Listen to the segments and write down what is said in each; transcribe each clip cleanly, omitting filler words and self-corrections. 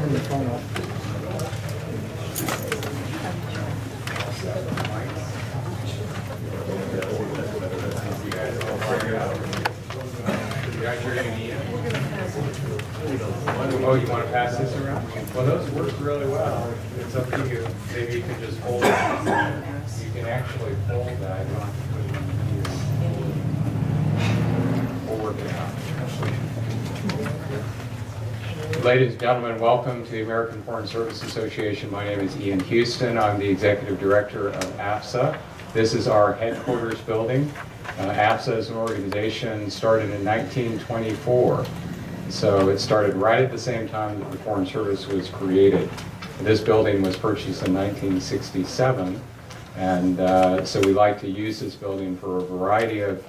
turn the phone off. Oh, you want to pass this around? Well, those work really well. It's up to you. Maybe you can just hold it. You can actually fold that. You don't have to put it in here. We'll work it out. Ladies and gentlemen, welcome to the American Foreign Service Association. My name is Ian Houston. I'm the Executive Director of AFSA. This is our headquarters building. AFSA as an organization started in 1924. So it started right at the same time that the Foreign Service was created. This building was purchased in 1967, and so we like to use this building for a variety of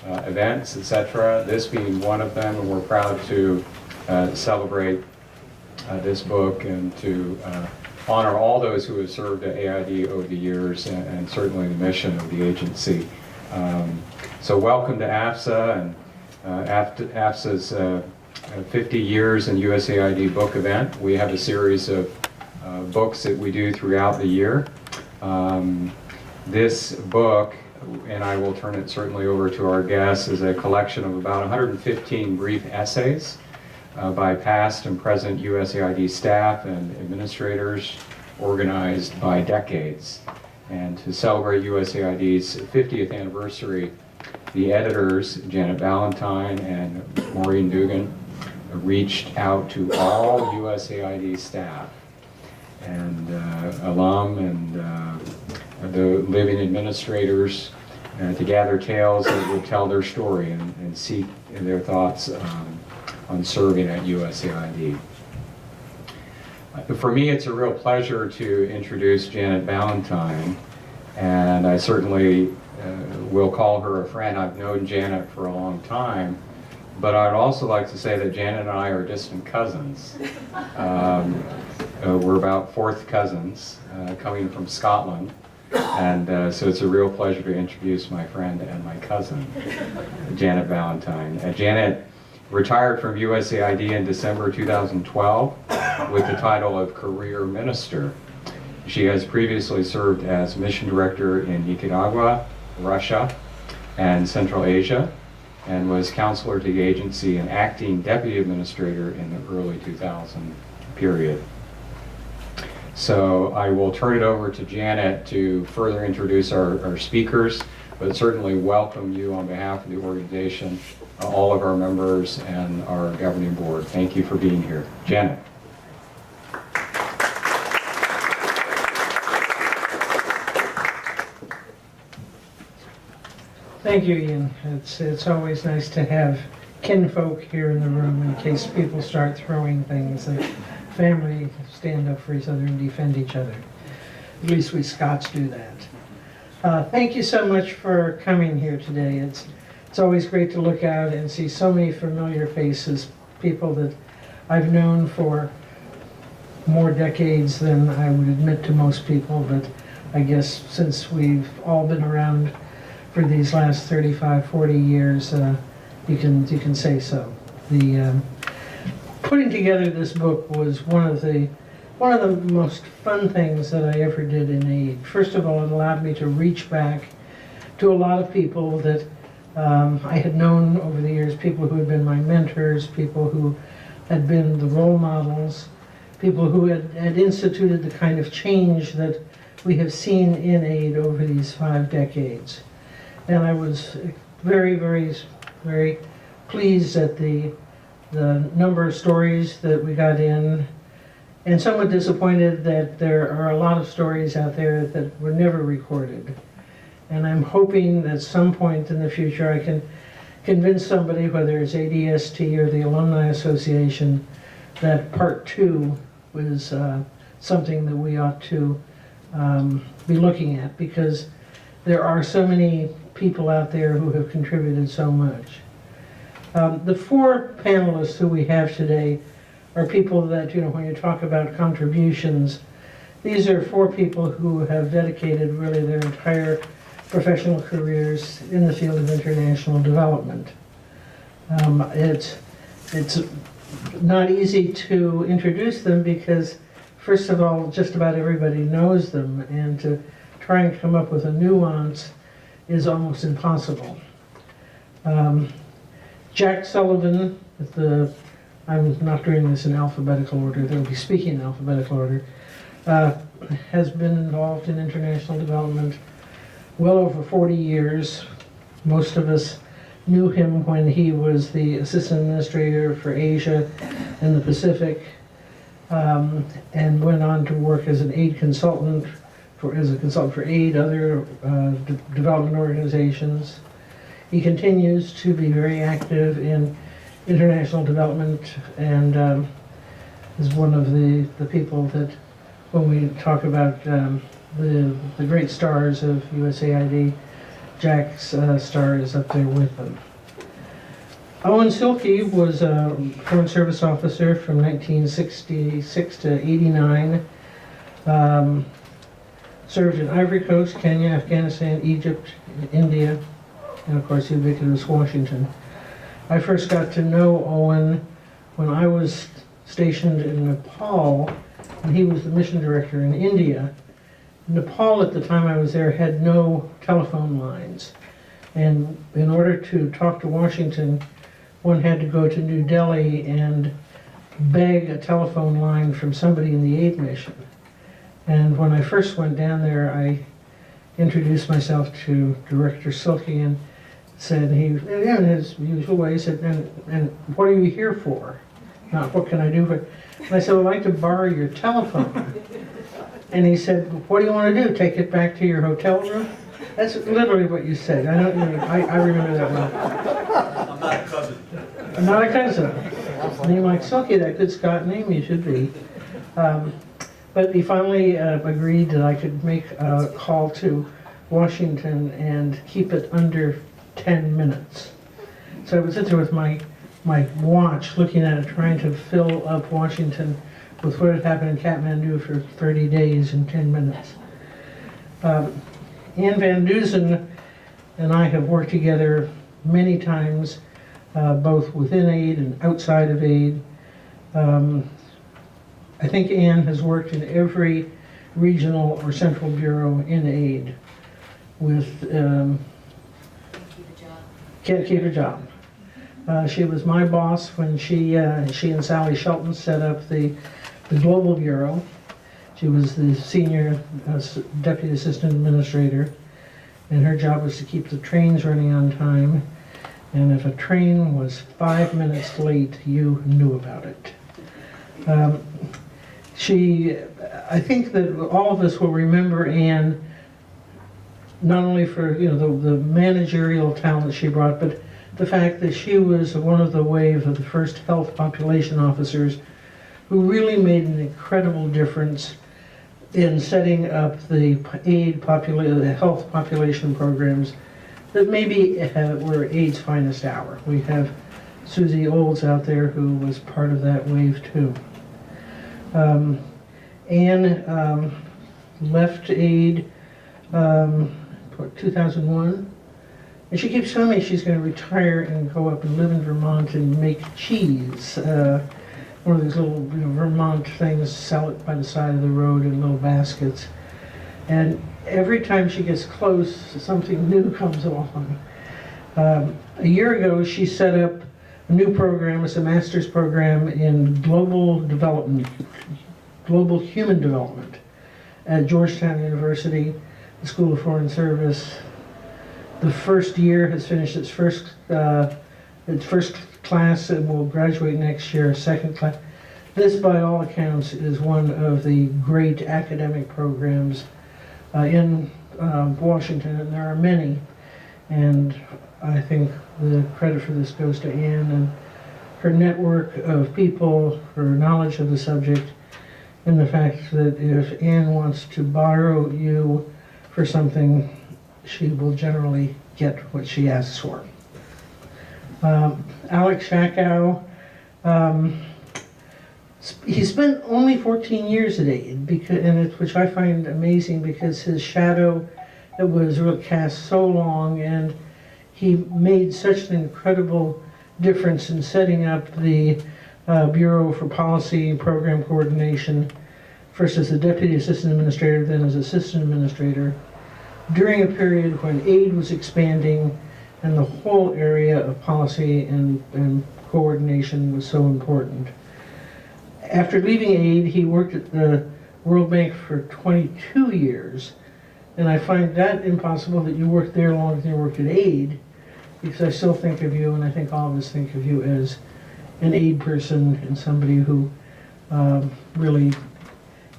events, etc. This being one of them, and we're proud to celebrate this book and to honor all those who have served at AID over the years, and certainly the mission of the agency. So welcome to AFSA, and AFSA's 50 years in USAID book event. We have a series of books that we do throughout the year. This book, and I will turn it certainly over to our guests, is a collection of about 115 brief essays by past and present USAID staff and administrators, organized by decades. And to celebrate USAID's 50th anniversary, the editors, Janet Valentine and Maureen Dugan, reached out to all USAID staff and alum and the living administrators to gather tales that would tell their story and seek their thoughts on serving at USAID. For me, it's a real pleasure to introduce Janet Valentine, and I certainly will call her a friend. I've known Janet for a long time, but I'd also like to say that Janet and I are distant cousins. We're about fourth cousins coming from Scotland, and so it's a real pleasure to introduce my friend and my cousin, Janet Valentine. Janet retired from USAID in December 2012 with the title of Career Minister. She has previously served as Mission Director in Nicaragua, Russia, and Central Asia, and was counselor to the agency and acting deputy administrator in the early 2000 period. So I will turn it over to Janet to further introduce our speakers, but certainly welcome you on behalf of the organization, all of our members and our governing board. Thank you for being here. Janet. Thank you, Ian. It's always nice to have kinfolk here in the room in case people start throwing things. That family stand up for each other and defend each other. At least we Scots do that. Thank you so much for coming here today. It's always great to look out and see so many familiar faces, people that I've known for more decades than I would admit to most people, but I guess since we've all been around for these last 35, 40 years, you can say so. The putting together this book was one of the most fun things that I ever did in aid. First of all, it allowed me to reach back to a lot of people that I had known over the years, people who had been my mentors, people who had been the role models, people who had instituted the kind of change that we have seen in aid over these 5 decades. And I was very, very, very pleased at the number of stories that we got in, and somewhat disappointed that there are a lot of stories out there that were never recorded. And I'm hoping that at some point in the future I can convince somebody, whether it's ADST or the Alumni Association, that part 2 was something that we ought to be looking at, because there are so many people out there who have contributed so much. The 4 panelists who we have today are people that, when you talk about contributions, these are 4 people who have dedicated really their entire professional careers in the field of international development. It's not easy to introduce them because, first of all, just about everybody knows them, and to try and come up with a nuance is almost impossible. Jack Sullivan, I'm not doing this in alphabetical order, they'll be speaking in alphabetical order, has been involved in international development well over 40 years. Most of us knew him when he was the assistant administrator for Asia and the Pacific, and went on to work as an aid consultant as a consultant for aid, other development organizations. He continues to be very active in international development, and is one of the people that, when we talk about the great stars of USAID, Jack's star is up there with them. Owen Silke was a Foreign Service officer from 1966 to 89. Served in Ivory Coast, Kenya, Afghanistan, Egypt, India, and of course ubiquitous Washington. I first got to know Owen when I was stationed in Nepal, and he was the mission director in India. Nepal at the time I was there had no telephone lines, and in order to talk to Washington, one had to go to New Delhi and beg a telephone line from somebody in the aid mission. And when I first went down there, I introduced myself to Director Silke and said, in his usual way, he said, and what are you here for? Not what can I do for? And I said, I'd like to borrow your telephone. And he said, what do you want to do? Take it back to your hotel room? That's literally what you said. I remember that well. I'm not a cousin. I'm not a cousin. Name like Silke, that good Scot name you should be. But he finally agreed that I could make a call to Washington and keep it under 10 minutes. So I would sit there with my watch, looking at it, trying to fill up Washington with what had happened in Kathmandu for 30 days in 10 minutes. Ann Van Dusen and I have worked together many times, both within aid and outside of aid. I think Ann has worked in every regional or central bureau in aid with Can't keep a job. She was my boss when she and Sally Shelton set up the Global Bureau. She was the senior deputy assistant administrator, and her job was to keep the trains running on time. And if a train was 5 minutes late, you knew about it. I think that all of us will remember Anne not only for the managerial talent she brought, but the fact that she was one of the wave of the first health population officers who really made an incredible difference in setting up the health population programs that maybe were AID's finest hour. We have Susie Olds out there who was part of that wave too. Anne left AID 2001, and she keeps telling me she's going to retire and go up and live in Vermont and make cheese. One of these little Vermont things, sell it by the side of the road in little baskets. And every time she gets close, something new comes along. A year ago, she set up a new program. It's a master's program in global development, global human development at Georgetown University, the School of Foreign Service. The first year has finished its first class and will graduate next year, second class. This, by all accounts, is one of the great academic programs in Washington, and there are many. And I think the credit for this goes to Anne and her network of people, her knowledge of the subject, and the fact that if Anne wants to borrow you for something, she will generally get what she asks for. Alex Shakow, he spent only 14 years at AID, which I find amazing because his shadow was really cast so long, and he made such an incredible difference in setting up the Bureau for Policy and Program Coordination, first as the Deputy Assistant Administrator, then as Assistant Administrator, during a period when aid was expanding and the whole area of policy and coordination was so important. After leaving aid, he worked at the World Bank for 22 years, and I find that impossible that you worked there longer than you worked at aid, because I still think of you, and I think all of us think of you as an aid person and somebody who really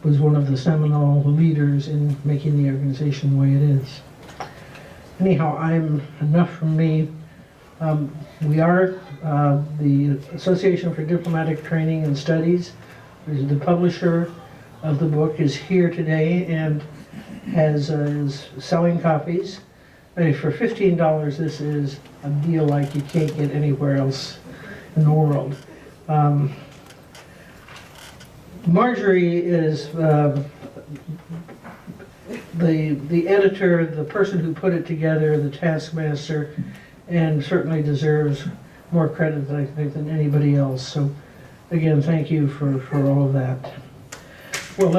was one of the seminal leaders in making the organization the way it is. Anyhow, enough from me. We are the Association for Diplomatic Training and Studies. The publisher of the book is here today and is selling copies. For $15, this is a deal like you can't get anywhere else in the world. Marjorie is the editor, the person who put it together, the taskmaster, and certainly deserves more credit, I think, than anybody else. So, again, thank you for all of that. Well,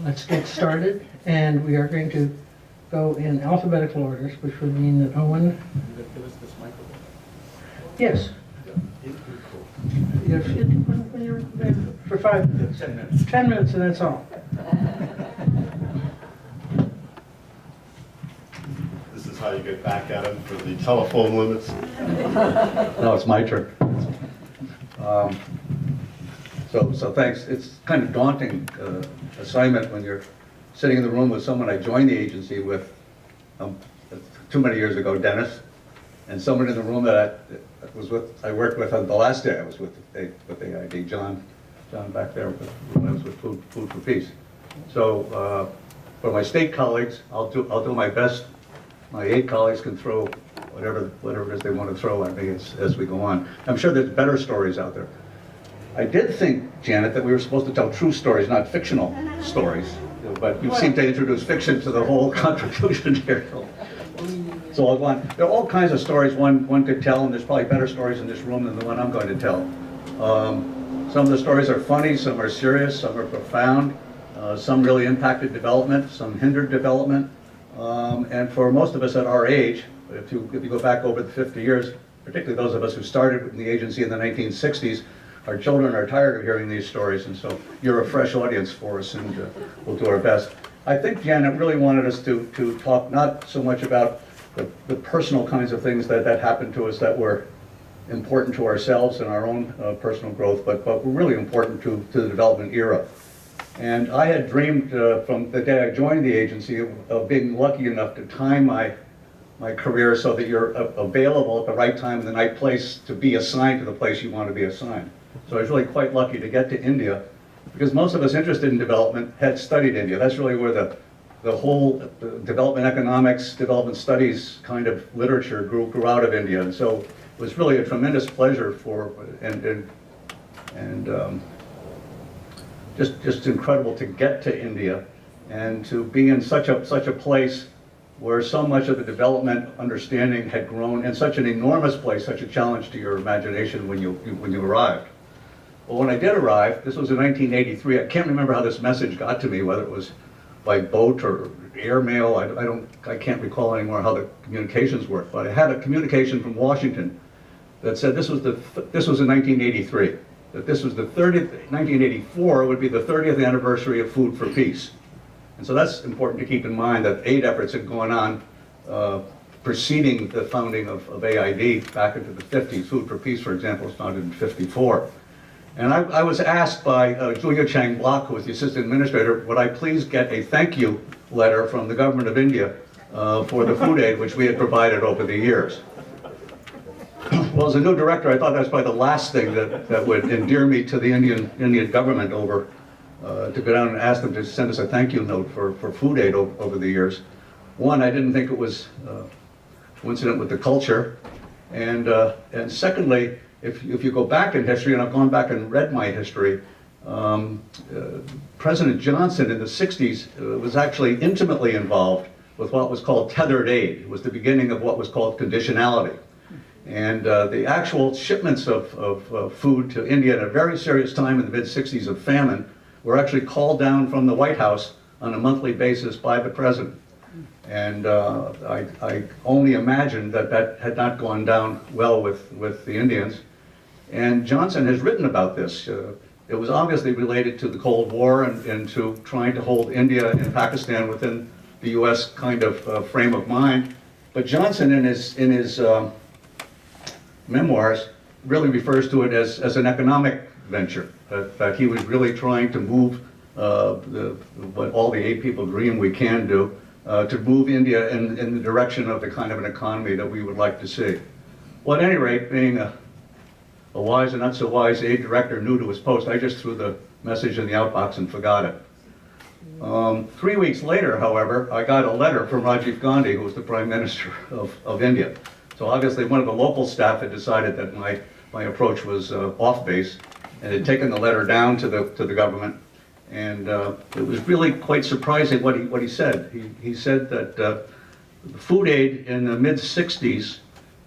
let's get started, and we are going to go in alphabetical orders, which would mean that Owen. Yes. When you're there for 5 minutes. 10 minutes. 10 minutes, and that's all. This is how you get back at him for the telephone limits. No, it's my turn. So thanks. It's kind of daunting assignment when you're sitting in the room with someone I joined the agency with too many years ago, Dennis, and someone in the room that I worked with on the last day I was with AID, John back there when I was with Food for Peace. So for my state colleagues, I'll do my best. My aid colleagues can throw whatever it is they want to throw at me as we go on. I'm sure there's better stories out there. I did think, Janet, that we were supposed to tell true stories, not fictional stories. But you seem to introduce fiction to the whole contribution here. So there are all kinds of stories one could tell, and there's probably better stories in this room than the one I'm going to tell. Some of the stories are funny, some are serious, some are profound, some really impacted development, some hindered development. And for most of us at our age, if you go back over the 50 years, particularly those of us who started in the agency in the 1960s, our children are tired of hearing these stories, and so you're a fresh audience for us, and we'll do our best. I think Janet really wanted us to talk not so much about the personal kinds of things that happened to us that were important to ourselves and our own personal growth, but were really important to the development era. And I had dreamed from the day I joined the agency of being lucky enough to time my career so that you're available at the right time and the right place to be assigned to the place you want to be assigned. So I was really quite lucky to get to India, because most of us interested in development had studied India. That's really where the whole development economics, development studies kind of literature grew out of India. And so it was really a tremendous pleasure just incredible to get to India and to be in such a place where so much of the development understanding had grown, in such an enormous place, such a challenge to your imagination when you arrived. Well, when I did arrive, this was in 1983. I can't remember how this message got to me, whether it was by boat or airmail. I can't recall anymore how the communications worked. But I had a communication from Washington that said this was in 1983. That this was the 30th. 1984 would be the 30th anniversary of Food for Peace. And so that's important to keep in mind, that aid efforts had gone on preceding the founding of AID back into the 50s. Food for Peace, for example, was founded in 54. And I was asked by Julia Chang Block, who was the assistant administrator, would I please get a thank you letter from the government of India for the food aid which we had provided over the years. Well, as a new director, I thought that was probably the last thing that would endear me to the Indian government to go down and ask them to send us a thank you note for food aid over the years. One, I didn't think it was coincident with the culture, and secondly, if you go back in history, and I've gone back and read my history, President Johnson in the 60s was actually intimately involved with what was called tethered aid. It was the beginning of what was called conditionality. And the actual shipments of food to India at a very serious time in the mid-60s of famine were actually called down from the White House on a monthly basis by the president. And I only imagined that that had not gone down well with the Indians. And Johnson has written about this. It was obviously related to the Cold War and to trying to hold India and Pakistan within the U.S. kind of frame of mind. But Johnson, in his memoirs, really refers to it as an economic venture, that he was really trying to move what all the eight people dream we can do, to move India in the direction of the kind of an economy that we would like to see. Well, at any rate, being a wise and not so wise aid director new to his post, I just threw the message in the outbox and forgot it. 3 weeks later, however, I got a letter from Rajiv Gandhi, who was the Prime Minister of India. So obviously one of the local staff had decided that my approach was off base and had taken the letter down to the government. And it was really quite surprising what he said. He said that food aid in the mid-60s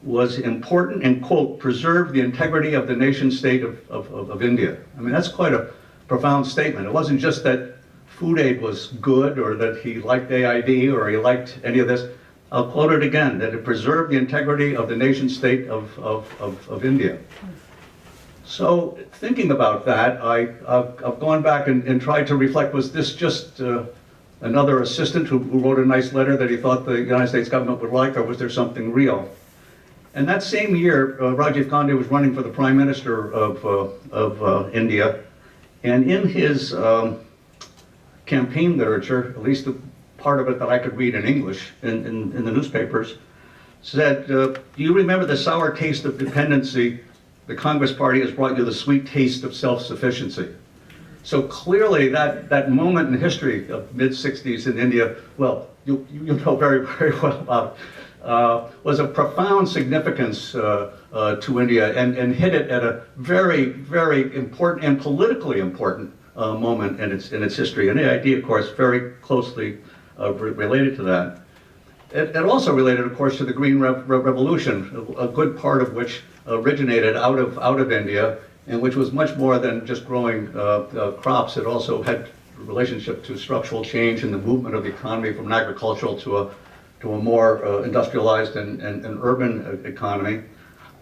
was important and, quote, preserved the integrity of the nation state of India. I mean, that's quite a profound statement. It wasn't just that food aid was good or that he liked AID or he liked any of this. I'll quote it again, that it preserved the integrity of the nation state of India. So thinking about that, I've gone back and tried to reflect, was this just another assistant who wrote a nice letter that he thought the United States government would like, or was there something real? And that same year, Rajiv Gandhi was running for the Prime Minister of India, and in his campaign literature, at least the part of it that I could read in English in the newspapers, said, do you remember the sour taste of dependency? The Congress Party has brought you the sweet taste of self-sufficiency. So clearly that moment in history of mid-60s in India, well, you know very, very well about it, was of profound significance to India and hit it at a very, very important and politically important moment in its history. And AID, of course, very closely related to that. It also related, of course, to the Green Revolution, a good part of which originated out of India, and which was much more than just growing crops. It also had a relationship to structural change in the movement of the economy from an agricultural to a more industrialized and urban economy.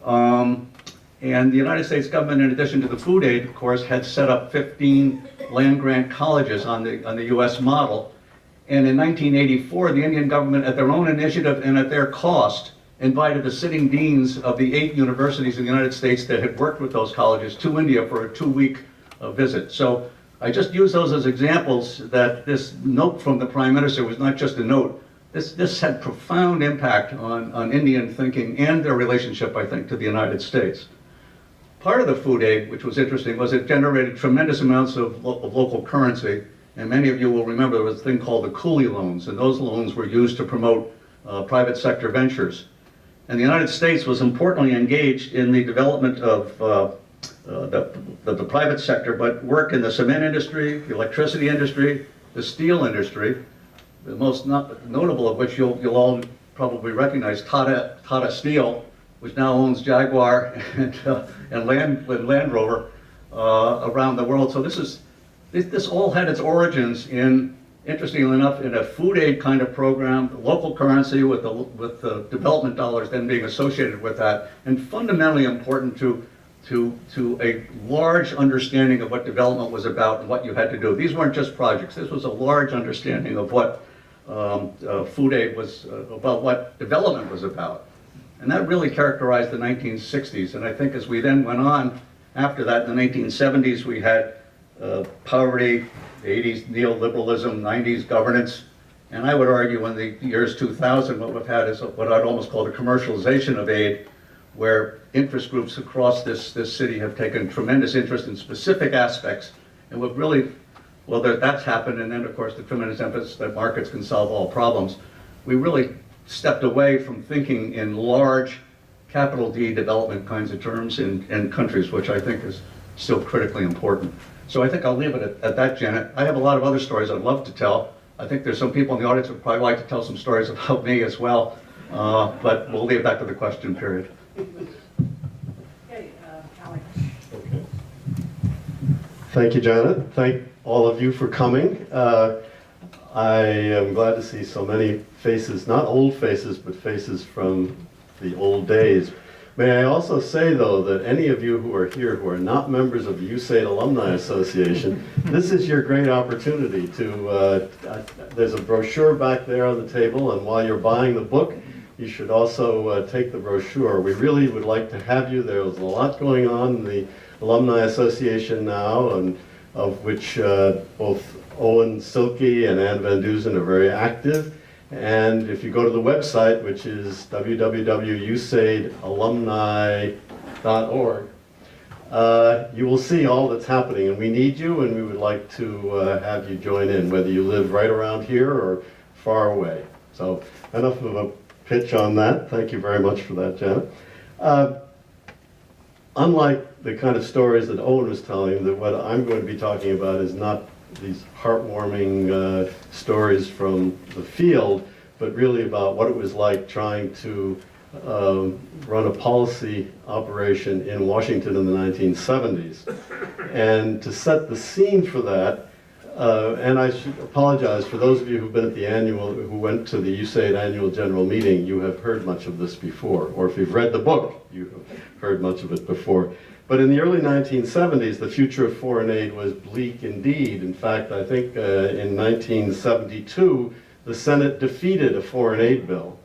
And the United States government, in addition to the food aid, of course, had set up 15 land-grant colleges on the U.S. model. And in 1984, the Indian government, at their own initiative and at their cost, invited the sitting deans of the 8 universities in the United States that had worked with those colleges to India for a 2-week visit. So I just use those as examples that this note from the Prime Minister was not just a note. This had profound impact on Indian thinking and their relationship, I think, to the United States. Part of the food aid, which was interesting, was it generated tremendous amounts of local currency. And many of you will remember there was a thing called the coolie loans, and those loans were used to promote private sector ventures. And the United States was importantly engaged in the development of the private sector, but work in the cement industry, the electricity industry, the steel industry, the most notable of which you'll all probably recognize, Tata Steel, which now owns Jaguar and Land Rover around the world. So this all had its origins in, interestingly enough, in a food aid kind of program, local currency with the development dollars then being associated with that, and fundamentally important to a large understanding of what development was about and what you had to do. These weren't just projects. This was a large understanding of what food aid was about, what development was about. And that really characterized the 1960s. And I think as we then went on after that, in the 1970s, we had poverty, the 80s neoliberalism, 90s governance, and I would argue in the years 2000 what we've had is what I'd almost call the commercialization of aid, where interest groups across this city have taken tremendous interest in specific aspects, and we've really, well, that's happened, and then of course the tremendous emphasis that markets can solve all problems. We really stepped away from thinking in large capital D development kinds of terms in countries, which I think is still critically important. So I think I'll leave it at that, Janet. I have a lot of other stories I'd love to tell. I think there's some people in the audience who would probably like to tell some stories about me as well, but we'll leave that to the question period. Okay, Alex. Okay. Thank you, Janet. Thank all of you for coming. I am glad to see so many faces, not old faces, but faces from the old days. May I also say, though, that any of you who are here who are not members of the USAID Alumni Association, this is your great opportunity to, there's a brochure back there on the table, and while you're buying the book, you should also take the brochure. We really would like to have you. There's a lot going on in the Alumni Association now, and of which both Owen Silke and Ann Van Dusen are very active. And if you go to the website, which is www.usaidalumni.org, you will see all that's happening. And we need you, and we would like to have you join in, whether you live right around here or far away. So enough of a pitch on that. Thank you very much for that, Janet. Unlike the kind of stories that Owen was telling, that what I'm going to be talking about is not these heartwarming stories from the field, but really about what it was like trying to run a policy operation in Washington in the 1970s. And to set the scene for that, and I should apologize for those of you who've been at the who went to the USAID annual general meeting, you have heard much of this before, or if you've read the book, you have heard much of it before. But in the early 1970s, the future of foreign aid was bleak indeed. In fact, I think in 1972, the Senate defeated a foreign aid bill.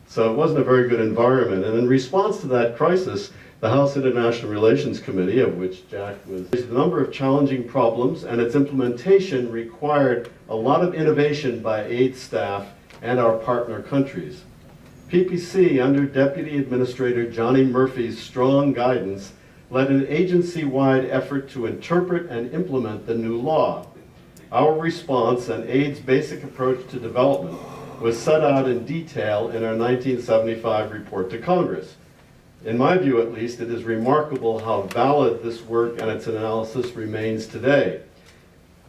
So it wasn't a very good environment. And in response to that crisis, the House International Relations Committee, of which Jack was, faced a number of challenging problems, and its implementation required a lot of innovation by aid staff and our partner countries. PPC, under Deputy Administrator Johnny Murphy's strong guidance, led an agency-wide effort to interpret and implement the new law. Our response and AID's basic approach to development was set out in detail in our 1975 report to Congress. In my view, at least, it is remarkable how valid this work and its analysis remains today.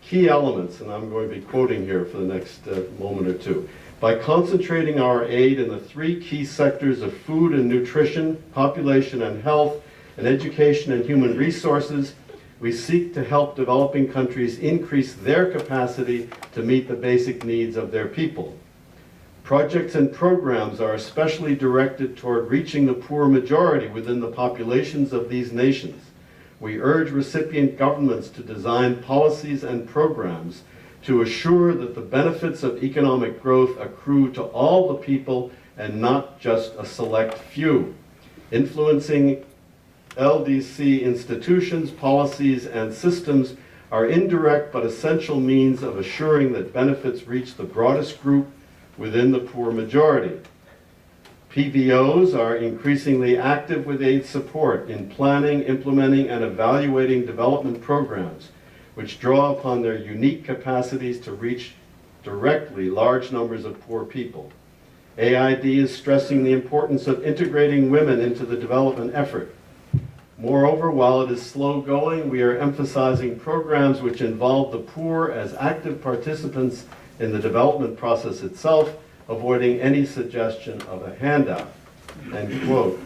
Key elements, and I'm going to be quoting here for the next moment or two. By concentrating our aid in the three key sectors of food and nutrition, population and health, and education and human resources, we seek to help developing countries increase their capacity to meet the basic needs of their people. Projects and programs are especially directed toward reaching the poor majority within the populations of these nations. We urge recipient governments to design policies and programs to assure that the benefits of economic growth accrue to all the people and not just a select few. Influencing LDC institutions, policies, and systems are indirect but essential means of assuring that benefits reach the broadest group within the poor majority. PVOs are increasingly active with aid support in planning, implementing, and evaluating development programs, which draw upon their unique capacities to reach directly large numbers of poor people. AID is stressing the importance of integrating women into the development effort. Moreover, while it is slow going, we are emphasizing programs which involve the poor as active participants in the development process itself, avoiding any suggestion of a handout. End quote.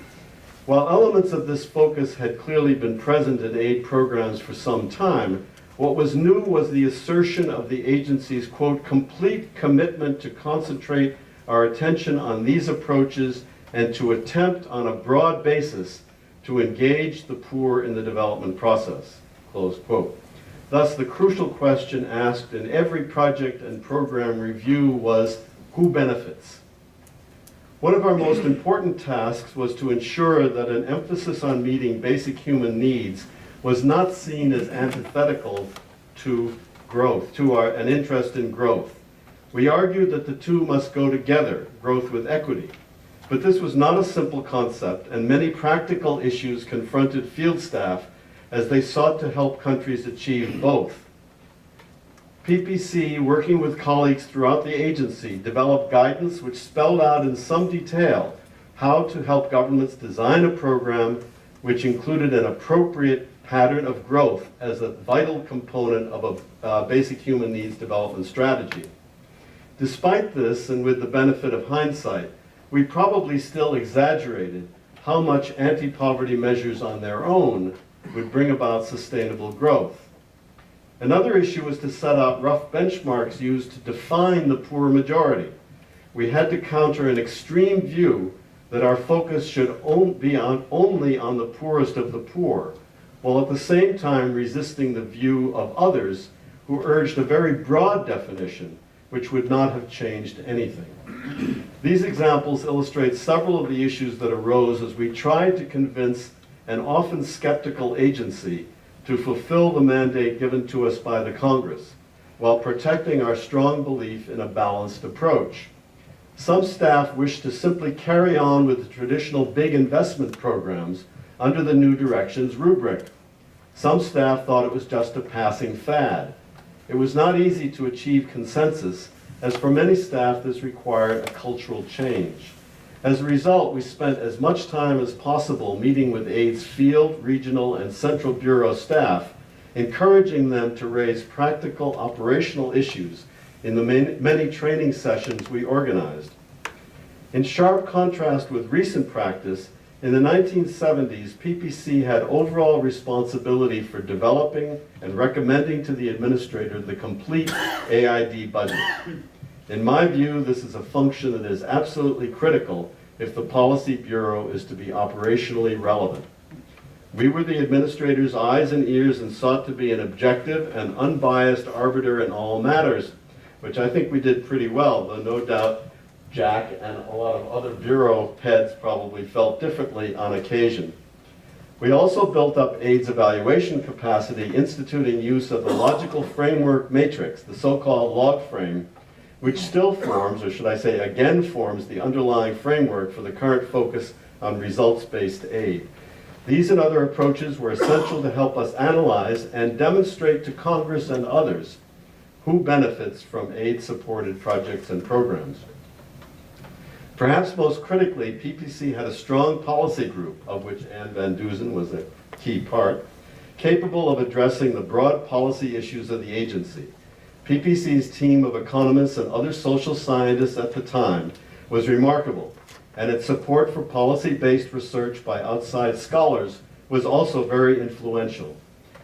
While elements of this focus had clearly been present in aid programs for some time, what was new was the assertion of the agency's, quote, complete commitment to concentrate our attention on these approaches and to attempt on a broad basis to engage the poor in the development process, close quote. Thus, the crucial question asked in every project and program review was, who benefits? One of our most important tasks was to ensure that an emphasis on meeting basic human needs was not seen as antithetical to growth, to an interest in growth. We argued that the two must go together, growth with equity. But this was not a simple concept, and many practical issues confronted field staff as they sought to help countries achieve both. PPC, working with colleagues throughout the agency, developed guidance which spelled out in some detail how to help governments design a program which included an appropriate pattern of growth as a vital component of a basic human needs development strategy. Despite this, and with the benefit of hindsight, we probably still exaggerated how much anti-poverty measures on their own would bring about sustainable growth. Another issue was to set out rough benchmarks used to define the poor majority. We had to counter an extreme view that our focus should be only on the poorest of the poor, while at the same time resisting the view of others who urged a very broad definition which would not have changed anything. These examples illustrate several of the issues that arose as we tried to convince an often skeptical agency to fulfill the mandate given to us by the Congress, while protecting our strong belief in a balanced approach. Some staff wished to simply carry on with the traditional big investment programs under the New Directions rubric. Some staff thought it was just a passing fad. It was not easy to achieve consensus, as for many staff this required a cultural change. As a result, we spent as much time as possible meeting with AID's field, regional, and central bureau staff, encouraging them to raise practical operational issues in the many training sessions we organized. In sharp contrast with recent practice, in the 1970s, PPC had overall responsibility for developing and recommending to the administrator the complete AID budget. In my view, this is a function that is absolutely critical if the Policy Bureau is to be operationally relevant. We were the administrator's eyes and ears and sought to be an objective and unbiased arbiter in all matters, which I think we did pretty well, though no doubt Jack and a lot of other bureau heads probably felt differently on occasion. We also built up AID's evaluation capacity, instituting use of the logical framework matrix, the so-called log frame, which still forms, or should I say again forms, the underlying framework for the current focus on results-based aid. These and other approaches were essential to help us analyze and demonstrate to Congress and others who benefits from aid-supported projects and programs. Perhaps most critically, PPC had a strong policy group, of which Ann Van Duzen was a key part, capable of addressing the broad policy issues of the agency. PPC's team of economists and other social scientists at the time was remarkable, and its support for policy-based research by outside scholars was also very influential.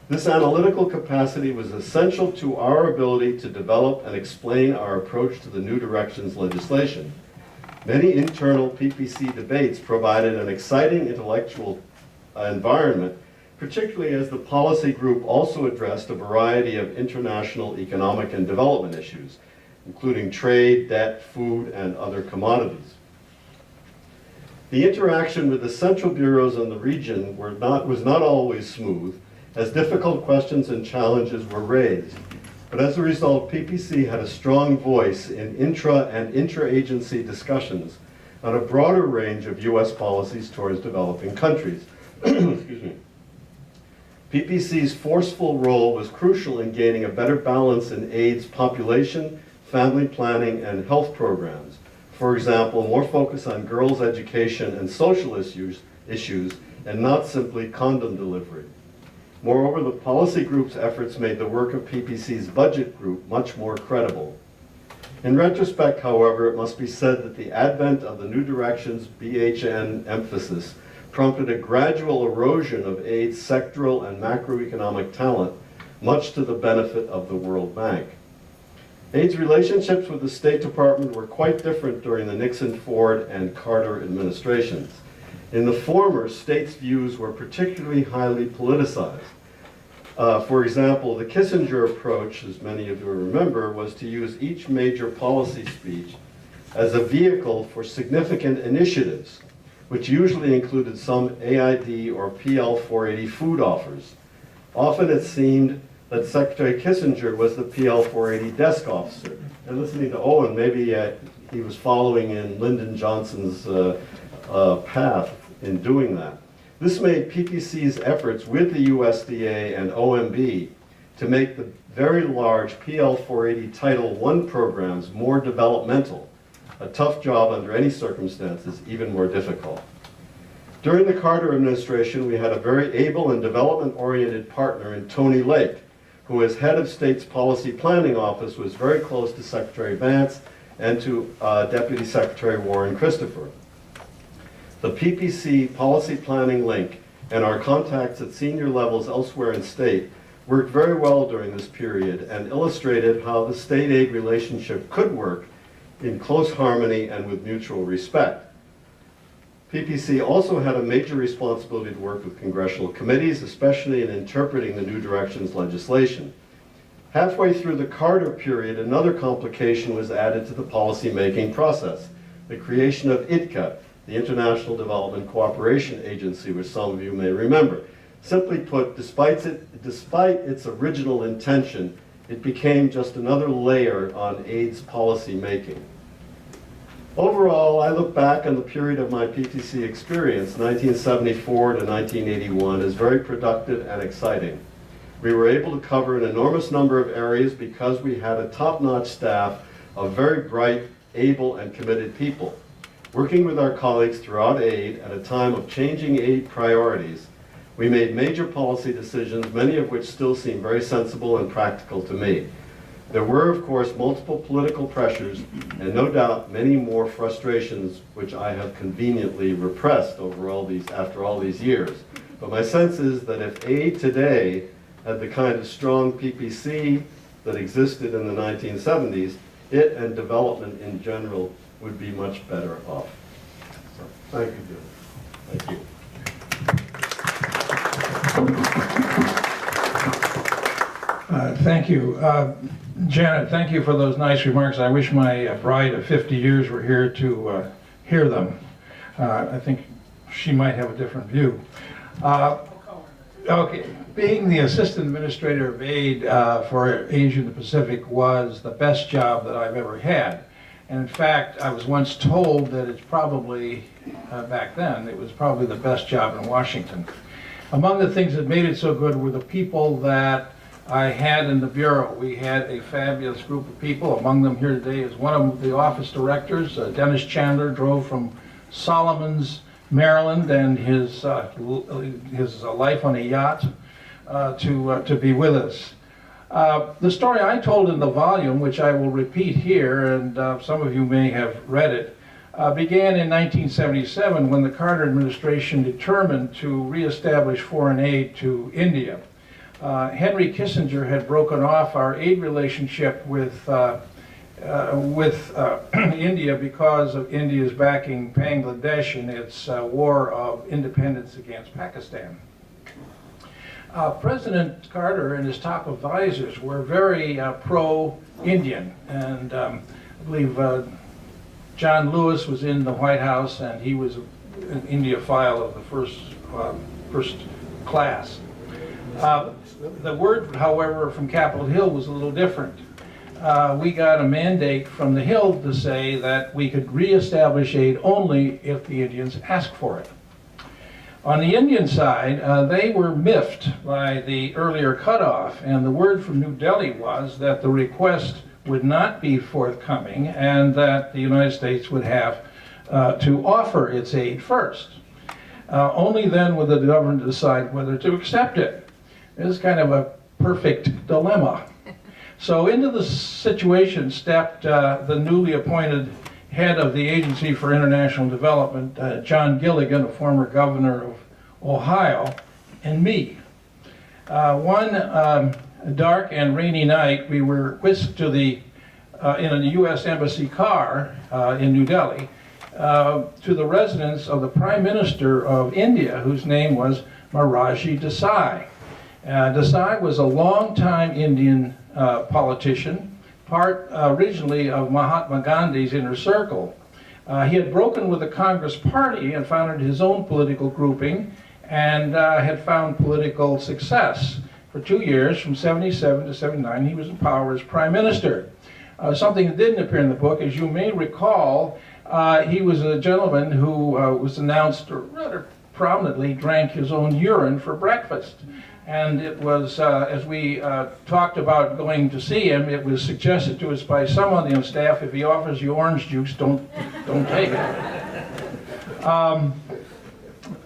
This analytical capacity was essential to our ability to develop and explain our approach to the New Directions legislation. Many internal PPC debates provided an exciting intellectual environment, particularly as the policy group also addressed a variety of international economic and development issues, including trade, debt, food, and other commodities. The interaction with the central bureaus in the region was not always smooth, as difficult questions and challenges were raised. But as a result, PPC had a strong voice in intra and intra-agency discussions on a broader range of U.S. policies towards developing countries. Excuse me. PPC's forceful role was crucial in gaining a better balance in AID's population, family planning, and health programs. For example, more focus on girls' education and social issues, and not simply condom delivery. Moreover, the policy group's efforts made the work of PPC's budget group much more credible. In retrospect, however, it must be said that the advent of the New Directions BHN emphasis prompted a gradual erosion of AID's sectoral and macroeconomic talent, much to the benefit of the World Bank. AID's relationships with the State Department were quite different during the Nixon, Ford, and Carter administrations. In the former, states' views were particularly highly politicized. For example, the Kissinger approach, as many of you remember, was to use each major policy speech as a vehicle for significant initiatives, which usually included some AID or PL 480 food offers. Often it seemed that Secretary Kissinger was the PL 480 desk officer. And listening to Owen, maybe he was following in Lyndon Johnson's path in doing that. This made PPC's efforts with the USDA and OMB to make the very large PL 480 Title I programs more developmental, a tough job under any circumstances, even more difficult. During the Carter administration, we had a very able and development-oriented partner in Tony Lake, who as head of State's Policy Planning Office was very close to Secretary Vance and to Deputy Secretary Warren Christopher. The PPC policy planning link and our contacts at senior levels elsewhere in state worked very well during this period and illustrated how the state aid relationship could work in close harmony and with mutual respect. PPC also had a major responsibility to work with congressional committees, especially in interpreting the New Directions legislation. Halfway through the Carter period, another complication was added to the policy-making process, the creation of IDCA, the International Development Cooperation Agency, which some of you may remember. Simply put, despite its original intention, it became just another layer on AIDS policy making. Overall, I look back on the period of my PTC experience, 1974 to 1981, as very productive and exciting. We were able to cover an enormous number of areas because we had a top-notch staff of very bright, able, and committed people. Working with our colleagues throughout aid at a time of changing aid priorities, we made major policy decisions, many of which still seem very sensible and practical to me. There were, of course, multiple political pressures and no doubt many more frustrations which I have conveniently repressed after all these years. But my sense is that if aid today had the kind of strong PPC that existed in the 1970s, it and development in general would be much better off. So, thank you, Jim. Thank you. Thank you. Janet, thank you for those nice remarks. I wish my bride of 50 years were here to hear them. I think she might have a different view. Okay, being the Assistant Administrator of Aid for Asia and the Pacific was the best job that I've ever had. And in fact, I was once told that it's probably, back then, it was probably the best job in Washington. Among the things that made it so good were the people that I had in the Bureau. We had a fabulous group of people. Among them here today is one of the office directors, Dennis Chandler, drove from Solomons, Maryland, and his life on a yacht to be with us. The story I told in the volume, which I will repeat here, and some of you may have read it, began in 1977 when the Carter administration determined to reestablish foreign aid to India. Henry Kissinger had broken off our aid relationship with India because of India's backing Bangladesh in its war of independence against Pakistan. President Carter and his top advisors were very pro-Indian, and I believe John Lewis was in the White House, and he was an India-phile of the first class. The word, however, from Capitol Hill was a little different. We got a mandate from the Hill to say that we could reestablish aid only if the Indians asked for it. On the Indian side, they were miffed by the earlier cutoff, and the word from New Delhi was that the request would not be forthcoming and that the United States would have to offer its aid first. Only then would the government decide whether to accept it. This is kind of a perfect dilemma. So into the situation stepped the newly appointed head of the Agency for International Development, John Gilligan, a former governor of Ohio, and me. One dark and rainy night, we were whisked to in a U.S. Embassy car in New Delhi to the residence of the Prime Minister of India, whose name was Morarji Desai. Desai was a longtime Indian politician, part originally of Mahatma Gandhi's inner circle. He had broken with the Congress Party and founded his own political grouping and had found political success. For 2 years, from 77 to 79, he was in power as Prime Minister. Something that didn't appear in the book, as you may recall, he was a gentleman who was announced, or rather prominently, drank his own urine for breakfast. And it was, as we talked about going to see him, it was suggested to us by someone on the staff, if he offers you orange juice, don't take it.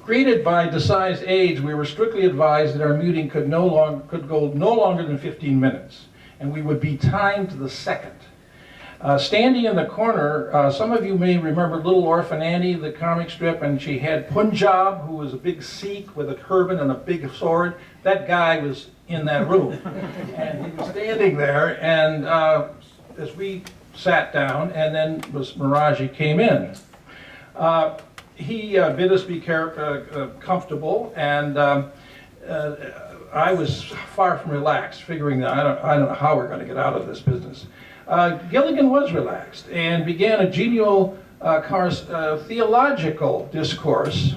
Greeted by Desai's aides, we were strictly advised that our meeting could go no longer than 15 minutes, and we would be timed to the second. Standing in the corner, some of you may remember Little Orphan Annie, the comic strip, and she had Punjab, who was a big Sikh with a turban and a big sword. That guy was in that room. And he was standing there, and as we sat down, and then Miraji came in. He bid us be comfortable, and I was far from relaxed, figuring that I don't know how we're going to get out of this business. Gilligan was relaxed and began a genial theological discourse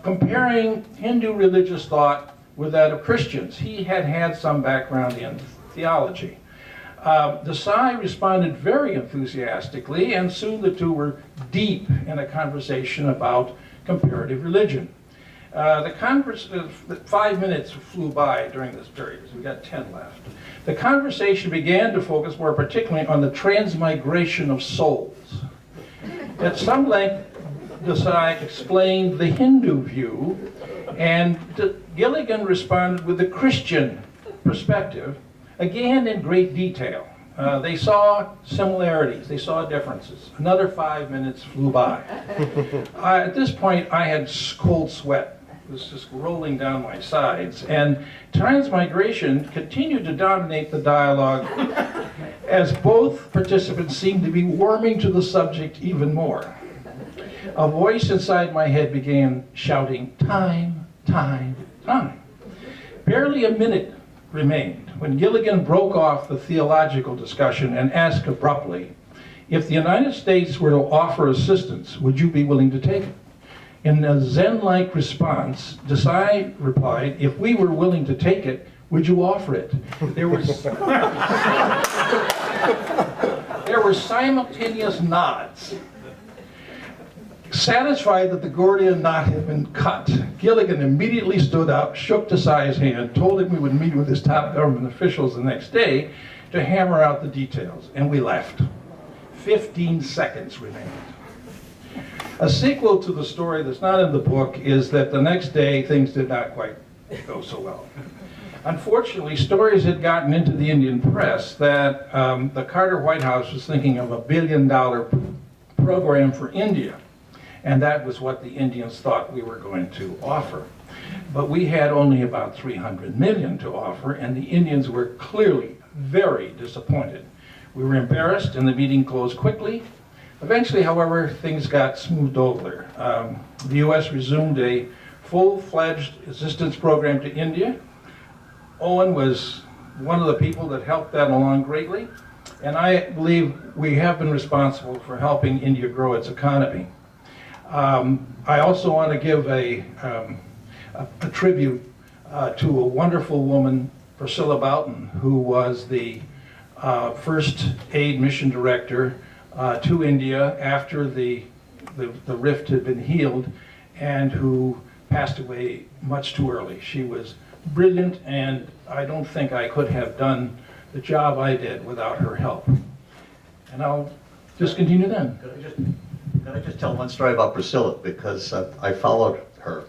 comparing Hindu religious thought with that of Christians. He had had some background in theology. Desai responded very enthusiastically, and soon the two were deep in a conversation about comparative religion. The 5 minutes flew by during this period, so we got 10 left. The conversation began to focus more particularly on the transmigration of souls. At some length, Desai explained the Hindu view, and Gilligan responded with the Christian perspective, again in great detail. They saw similarities, they saw differences. Another 5 minutes flew by. At this point, I had cold sweat. It was just rolling down my sides. And transmigration continued to dominate the dialogue as both participants seemed to be warming to the subject even more. A voice inside my head began shouting, "Time, time, time." Barely a minute remained when Gilligan broke off the theological discussion and asked abruptly, "If the United States were to offer assistance, would you be willing to take it?" In a Zen-like response, Desai replied, "If we were willing to take it, would you offer it?" There were simultaneous nods. Satisfied that the Gordian knot had been cut, Gilligan immediately stood up, shook Desai's hand, told him we would meet with his top government officials the next day to hammer out the details, and we left. 15 seconds remained. A sequel to the story that's not in the book is that the next day things did not quite go so well. Unfortunately, stories had gotten into the Indian press that the Carter White House was thinking of $1 billion program for India. And that was what the Indians thought we were going to offer. But we had only about $300 million to offer, and the Indians were clearly very disappointed. We were embarrassed, and the meeting closed quickly. Eventually, however, things got smoothed over. The U.S. resumed a full-fledged assistance program to India. Owen was one of the people that helped that along greatly, and I believe we have been responsible for helping India grow its economy. I also want to give a tribute to a wonderful woman, Priscilla Boughton, who was the first aid mission director to India after the rift had been healed, and who passed away much too early. She was brilliant, and I don't think I could have done the job I did without her help. And I'll just continue then. Can I just tell one story about Priscilla, because I followed her,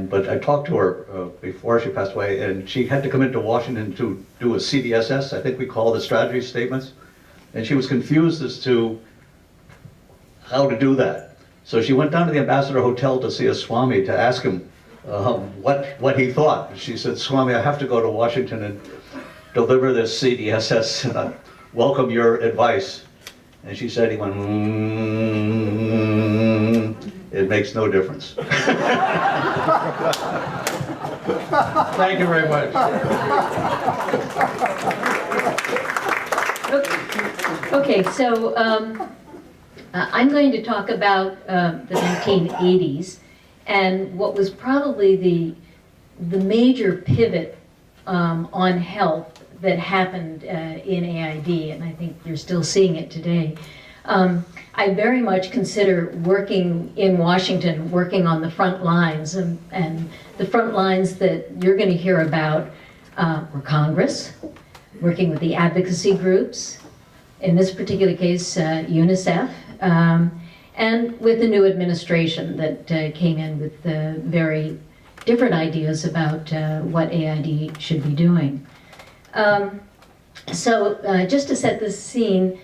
but I talked to her before she passed away, and she had to come into Washington to do a CDSS, I think we call the strategy statements, and she was confused as to how to do that. So she went down to the Ambassador Hotel to see a Swami to ask him what he thought. She said, "Swami, I have to go to Washington and deliver this CDSS, and I welcome your advice." And she said, he went, "It makes no difference." Thank you very much. Okay, so I'm going to talk about the 1980s and what was probably the major pivot on health that happened in AID, and I think you're still seeing it today. I very much consider working in Washington, working on the front lines, and the front lines that you're going to hear about were Congress, working with the advocacy groups, in this particular case UNICEF, and with the new administration that came in with very different ideas about what AID should be doing. So just to set the scene,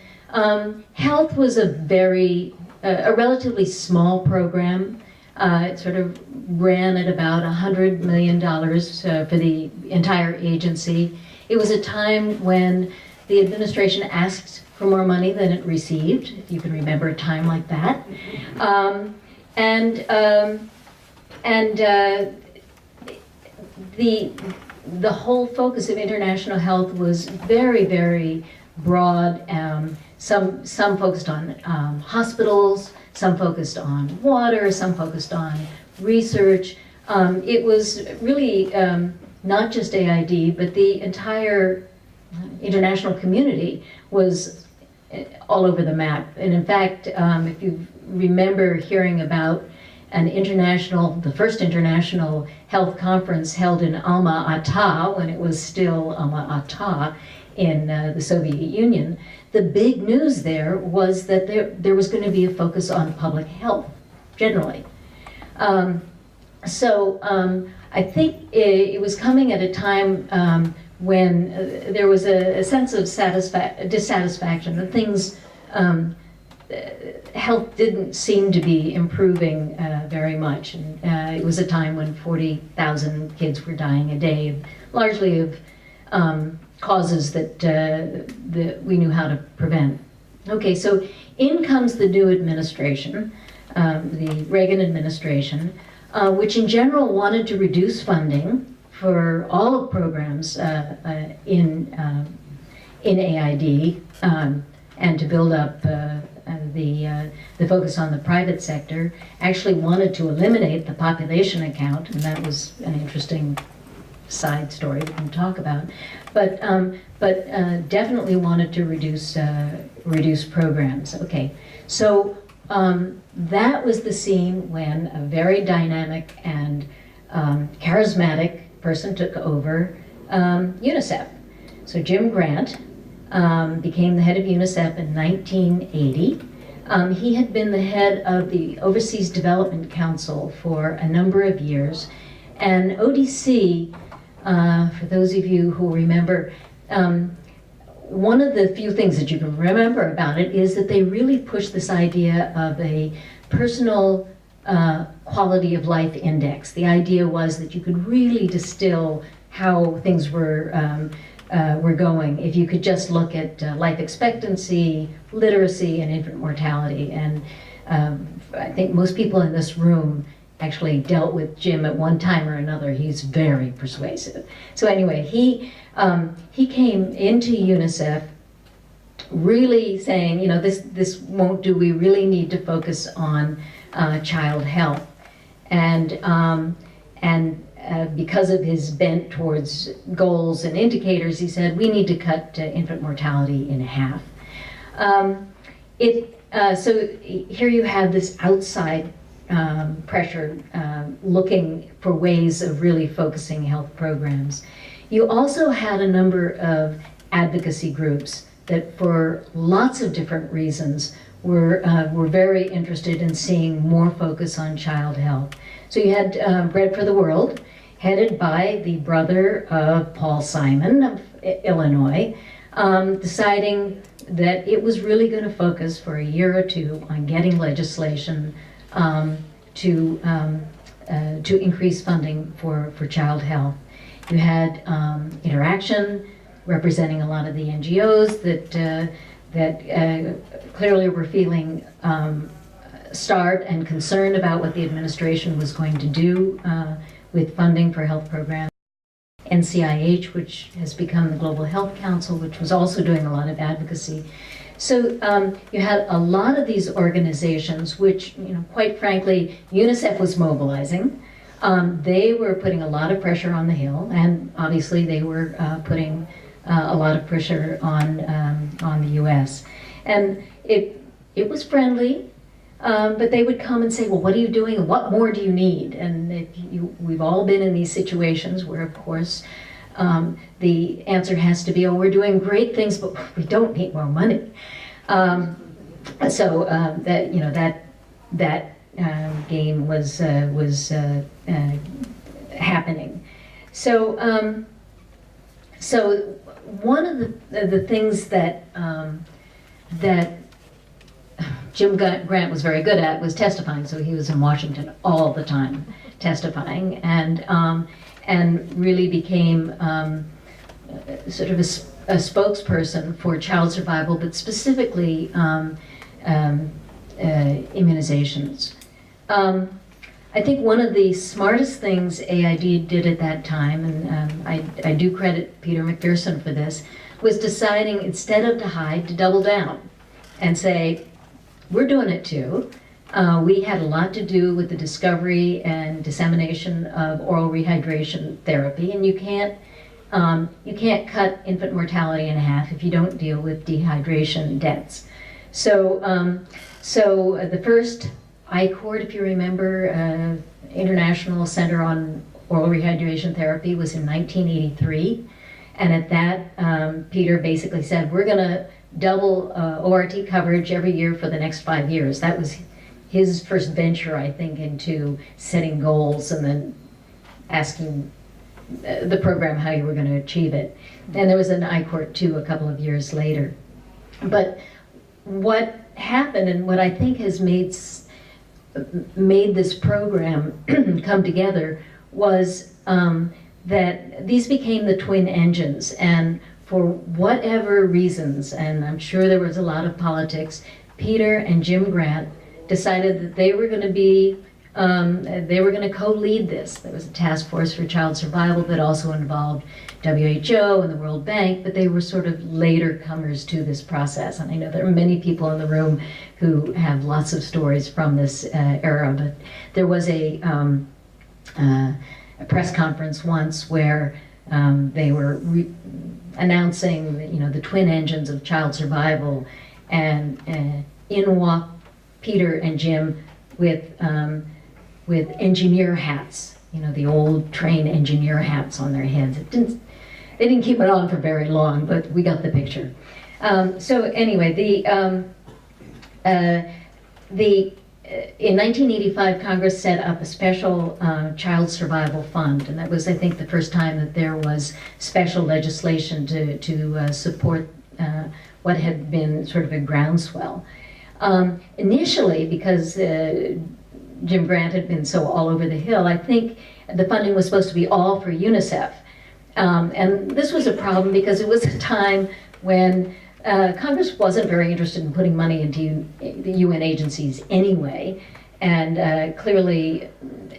health was a relatively small program. It sort of ran at about $100 million for the entire agency. It was a time when the administration asked for more money than it received, if you can remember a time like that. The whole focus of international health was very, very broad. Some focused on hospitals, some focused on water, some focused on research. It was really not just AID, but the entire international community was all over the map. And in fact, if you remember hearing about the first international health conference held in Alma-Ata, when it was still Alma-Ata in the Soviet Union, the big news there was that there was going to be a focus on public health, generally. I think it was coming at a time when there was a sense of dissatisfaction, that things, health didn't seem to be improving very much. And it was a time when 40,000 kids were dying a day, largely of causes that we knew how to prevent. Okay, so in comes the new administration, the Reagan administration, which in general wanted to reduce funding for all of programs in AID, and to build up the focus on the private sector. Actually wanted to eliminate the population account, and that was an interesting side story we can talk about. But definitely wanted to reduce programs. Okay, so that was the scene when a very dynamic and charismatic person took over UNICEF. So Jim Grant became the head of UNICEF in 1980. He had been the head of the Overseas Development Council for a number of years. And ODC, for those of you who remember, one of the few things that you can remember about it is that they really pushed this idea of a personal quality of life index. The idea was that you could really distill how things were going if you could just look at life expectancy, literacy, and infant mortality. And I think most people in this room actually dealt with Jim at one time or another. He's very persuasive. So anyway, he came into UNICEF really saying, you know, this won't do. We really need to focus on child health. And because of his bent towards goals and indicators, he said, we need to cut infant mortality in half. So here you have this outside pressure looking for ways of really focusing health programs. You also had a number of advocacy groups that for lots of different reasons were very interested in seeing more focus on child health. So you had Bread for the World, headed by the brother of Paul Simon of Illinois, deciding that it was really going to focus for a year or two on getting legislation to increase funding for child health. You had Interaction, representing a lot of the NGOs that clearly were feeling starved and concerned about what the administration was going to do with funding for health programs. NCIH, which has become the Global Health Council, which was also doing a lot of advocacy. So you had a lot of these organizations, which, you know, quite frankly, UNICEF was mobilizing. They were putting a lot of pressure on the Hill, and obviously they were putting a lot of pressure on the U.S. And it was friendly, but they would come and say, well, what are you doing, and what more do you need? And we've all been in these situations where, of course, the answer has to be, oh, we're doing great things, but we don't need more money. So that, you know, that game was happening. So one of the things that that Jim Grant was very good at was testifying. So he was in Washington all the time testifying, and really became sort of a spokesperson for child survival, but specifically immunizations. I think one of the smartest things AID did at that time, and I do credit Peter McPherson for this, was deciding instead of to hide, to double down and say, we're doing it too. We had a lot to do with the discovery and dissemination of oral rehydration therapy, and you can't cut infant mortality in half if you don't deal with dehydration deaths. So the first ICORD, if you remember, International Center on Oral Rehydration Therapy, was in 1983. And at that, Peter basically said, we're going to double ORT coverage every year for the next 5 years. That was his first venture, I think, into setting goals and then asking the program how you were going to achieve it. And there was an ICORT 2 a couple of years later. But what happened, and what I think has made this program come together, was that these became the twin engines, and for whatever reasons, and I'm sure there was a lot of politics, Peter and Jim Grant decided that they were going to co-lead this. There was a task force for child survival that also involved WHO and the World Bank, but they were sort of later comers to this process. And I know there are many people in the room who have lots of stories from this era, but there was a press conference once where they were announcing, the twin engines of child survival, and in walked Peter and Jim with engineer hats, the old train engineer hats on their heads. They didn't keep it on for very long, but we got the picture. So anyway, in 1985, Congress set up a special child survival fund, and that was, I think, the first time that there was special legislation to support what had been sort of a groundswell. Initially, because Jim Grant had been so all over the Hill, I think the funding was supposed to be all for UNICEF. And this was a problem because it was a time when Congress wasn't very interested in putting money into the UN agencies anyway, and clearly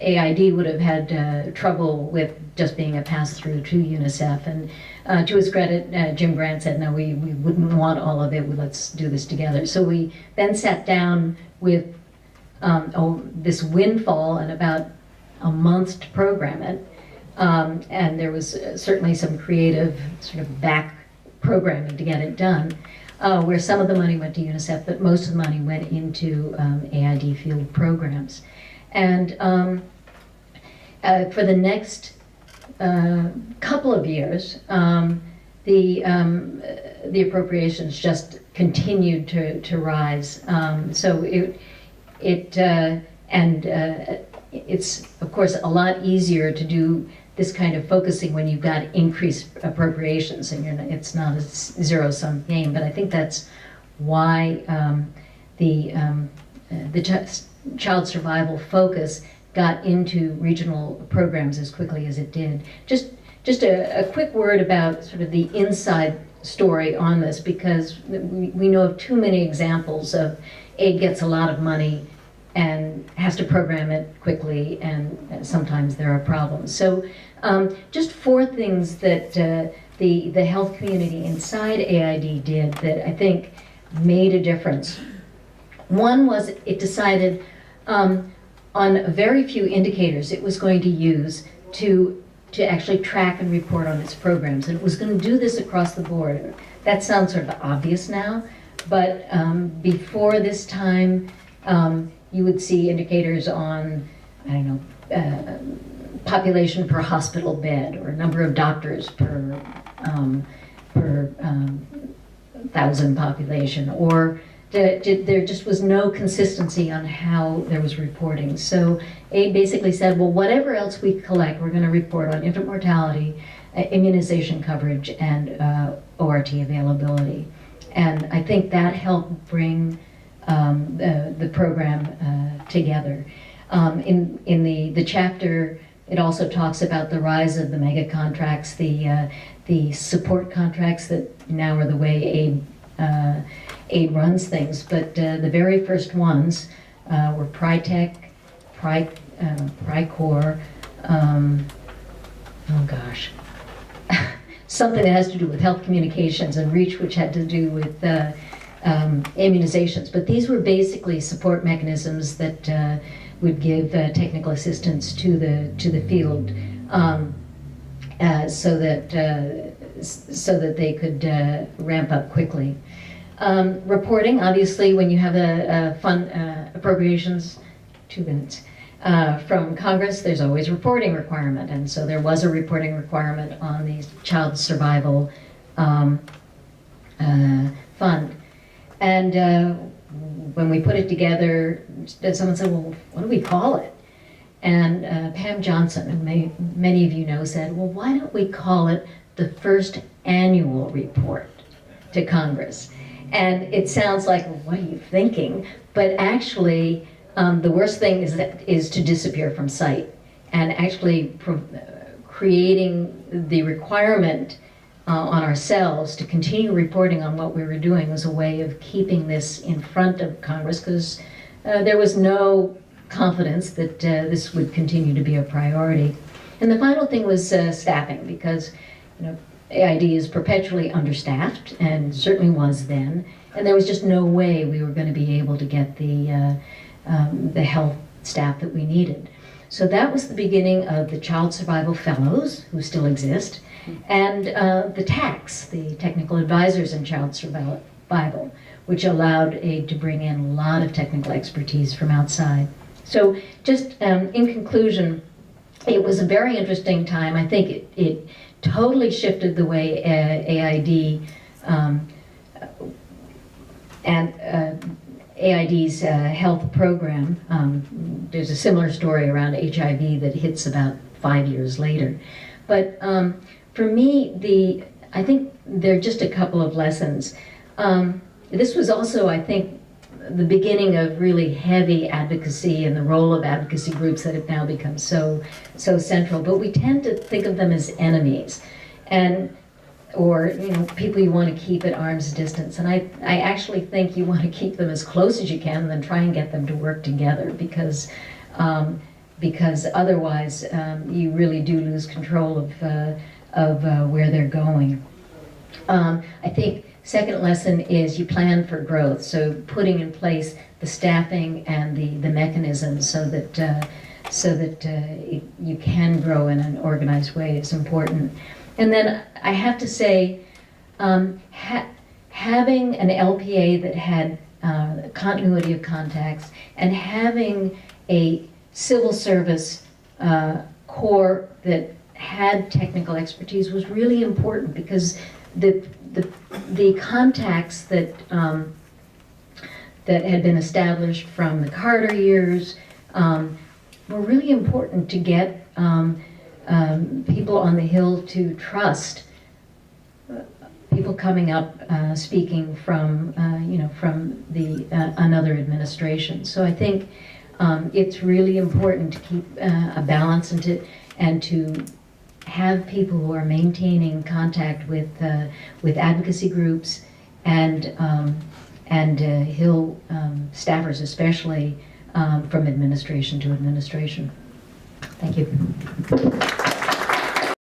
AID would have had trouble with just being a pass-through to UNICEF. And to his credit, Jim Grant said, no, we wouldn't want all of it, let's do this together. So we then sat down with this windfall and about a month to program it. And there was certainly some creative sort of back programming to get it done, where some of the money went to UNICEF, but most of the money went into AID field programs. And for the next couple of years, the appropriations just continued to rise. So it's of course a lot easier to do this kind of focusing when you've got increased appropriations and it's not a zero-sum game. But I think that's why the child survival focus got into regional programs as quickly as it did. Just a quick word about sort of the inside story on this, because we know of too many examples of aid gets a lot of money and has to program it quickly, and sometimes there are problems. So just 4 things that the health community inside AID did that I think made a difference. One was it decided on very few indicators it was going to use to actually track and report on its programs, and it was going to do this across the board. That sounds sort of obvious now, but before this time, you would see indicators on, I don't know, population per hospital bed, or number of doctors per 1,000 population, or there just was no consistency on how there was reporting. So AID basically said, well, whatever else we collect, we're going to report on infant mortality, immunization coverage and ORT availability. And I think that helped bring the program together. In the chapter, it also talks about the rise of the mega contracts, the support contracts that now are the way aid runs things. But the very first ones were PRITEC, PRICOR, oh gosh, something that has to do with health communications, and REACH, which had to do with immunizations. But these were basically support mechanisms that would give technical assistance to the field, so that they could ramp up quickly. Reporting, obviously, when you have a fund appropriations, 2 minutes, from Congress, there's always a reporting requirement, and so there was a reporting requirement on the Child Survival Fund. And when we put it together, someone said, well, what do we call it? And Pam Johnson, who many of you know, said, well, why don't we call it the first annual report to Congress? And it sounds like, well, what are you thinking? But actually, the worst thing is to disappear from sight. And actually creating the requirement on ourselves to continue reporting on what we were doing was a way of keeping this in front of Congress, because there was no confidence that this would continue to be a priority. And the final thing was staffing, because AID is perpetually understaffed, and certainly was then, and there was just no way we were going to be able to get the health staff that we needed. So that was the beginning of the Child Survival Fellows, who still exist, and the TACs, the Technical Advisors in Child Survival, which allowed aid to bring in a lot of technical expertise from outside. So just in conclusion, it was a very interesting time. I think it totally shifted the way AID and AID's health program. There's a similar story around HIV that hits about 5 years later. But for me, I think there are just a couple of lessons. This was also, I think, the beginning of really heavy advocacy and the role of advocacy groups that have now become so central. But we tend to think of them as enemies, or people you want to keep at arm's distance. And I actually think you want to keep them as close as you can, and then try and get them to work together, because otherwise you really do lose control of where they're going. I think second lesson is you plan for growth, so putting in place the staffing and the mechanisms so that you can grow in an organized way is important. And then I have to say, having an LPA that had continuity of contacts, and having a civil service corps that had technical expertise was really important, because the contacts that had been established from the Carter years were really important to get people on the Hill to trust people coming up speaking from from another administration. So I think it's really important to keep a balance and to have people who are maintaining contact with advocacy groups and Hill staffers, especially from administration to administration. Thank you.